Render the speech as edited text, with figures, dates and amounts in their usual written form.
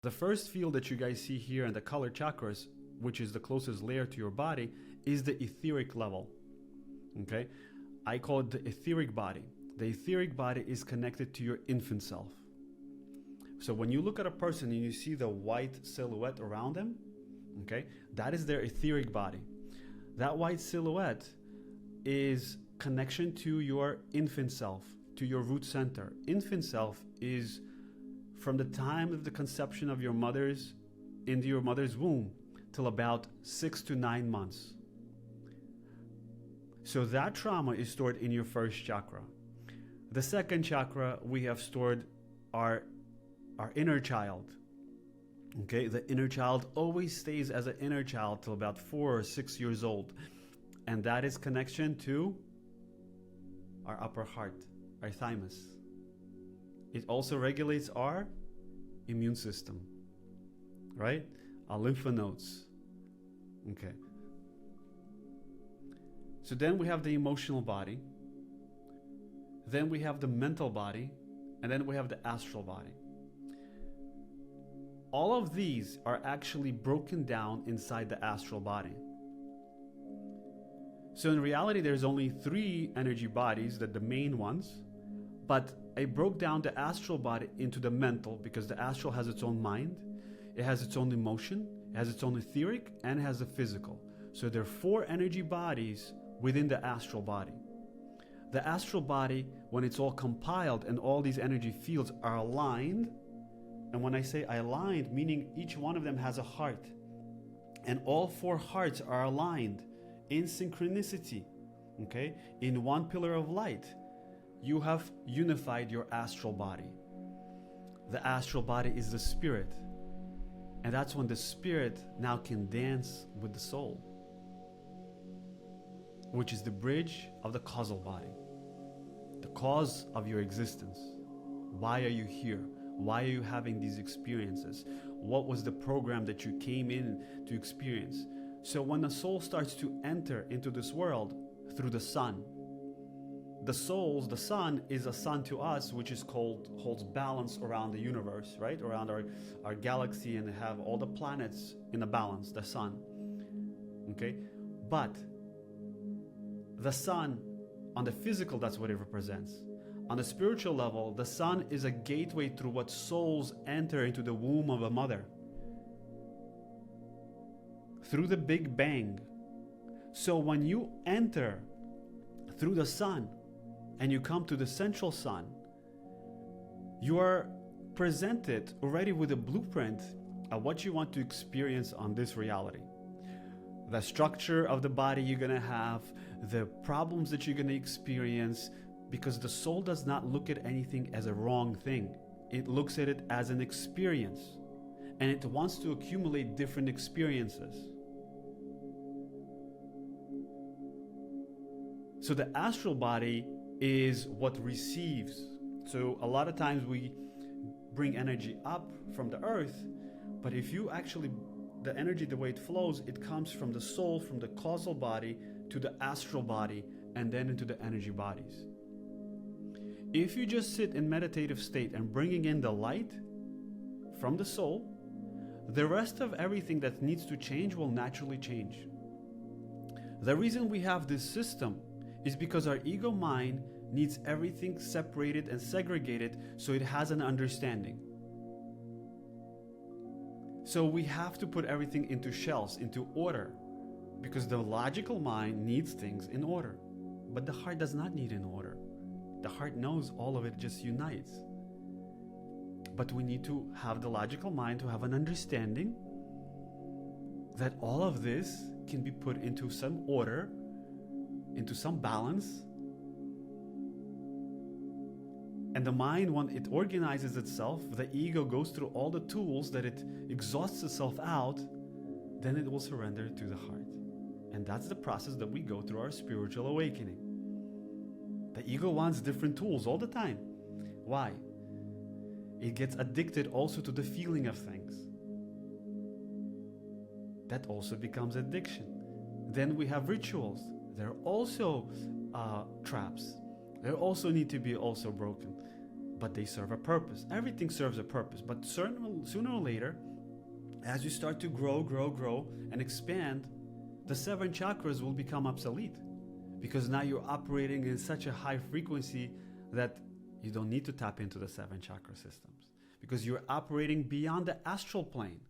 The first field that you guys see here in the color chakras, which is the closest layer to your body, is the etheric level. Okay? I call it the etheric body. The etheric body is connected to your infant self. So when you look at a person and you see the white silhouette around them, okay, that is their etheric body. That white silhouette is connection to your infant self, to your root center. Infant self is from the time of the conception of your mother's into your mother's womb till about 6 to 9 months. So that trauma is stored in your first chakra. The second chakra, we have stored our inner child. Okay, the inner child always stays as an inner child till about 4 or 6 years old. And that is connection to our upper heart, our thymus. It also regulates our immune system, right? Our lymph nodes. Okay. So then we have the emotional body. Then we have the mental body. And then we have the astral body. All of these are actually broken down inside the astral body. So in reality, there's only 3 energy bodies, the main ones, but I broke down the astral body into the mental because the astral has its own mind, it has its own emotion, it has its own etheric, and it has a physical. So there are 4 energy bodies within the astral body. The astral body, when it's all compiled and all these energy fields are aligned, and when I say aligned, meaning each one of them has a heart, and all 4 hearts are aligned in synchronicity, okay, in one pillar of light, you have unified your astral body. The astral body is the spirit, and that's when the spirit now can dance with the soul, which is the bridge of the causal body, the cause of your existence. Why are you here? Why are you having these experiences? What was the program that you came in to experience? So when the soul starts to enter into this world through the sun, the sun is a sun to us, which is holds balance around the universe, right? Around our galaxy, and have all the planets in a balance, the sun. Okay? But the sun, on the physical, that's what it represents. On the spiritual level, the sun is a gateway through what souls enter into the womb of a mother. Through the Big Bang. So when you enter through the sun and you come to the central sun, you are presented already with a blueprint of what you want to experience on this reality. The structure of the body you're going to have, the problems that you're going to experience, because the soul does not look at anything as a wrong thing. It looks at it as an experience, and it wants to accumulate different experiences. So the astral body is what receives. So a lot of times we bring energy up from the earth, but if you actually, the energy, the way it flows, it comes from the soul, from the causal body to the astral body, and then into the energy bodies. If you just sit in meditative state and bringing in the light from the soul, the rest of everything that needs to change will naturally change. The reason we have this system is because our ego mind needs everything separated and segregated so it has an understanding. So we have to put everything into shells, into order, because the logical mind needs things in order, but the heart does not need an order. The heart knows all of it just unites. But we need to have the logical mind to have an understanding that all of this can be put into some order, into some balance. And the mind, when it organizes itself, the ego goes through all the tools that it exhausts itself out, then it will surrender to the heart. And that's the process that we go through our spiritual awakening. The ego wants different tools all the time. Why? It gets addicted also to the feeling of things. That also becomes addiction. Then we have rituals. They're also traps. They also need to be also broken. but they serve a purpose. Everything serves a purpose, but sooner or later, as you start to grow, and expand, the 7 chakras will become obsolete, because now you're operating in such a high frequency that you don't need to tap into the 7 chakra systems, because you're operating beyond the astral plane.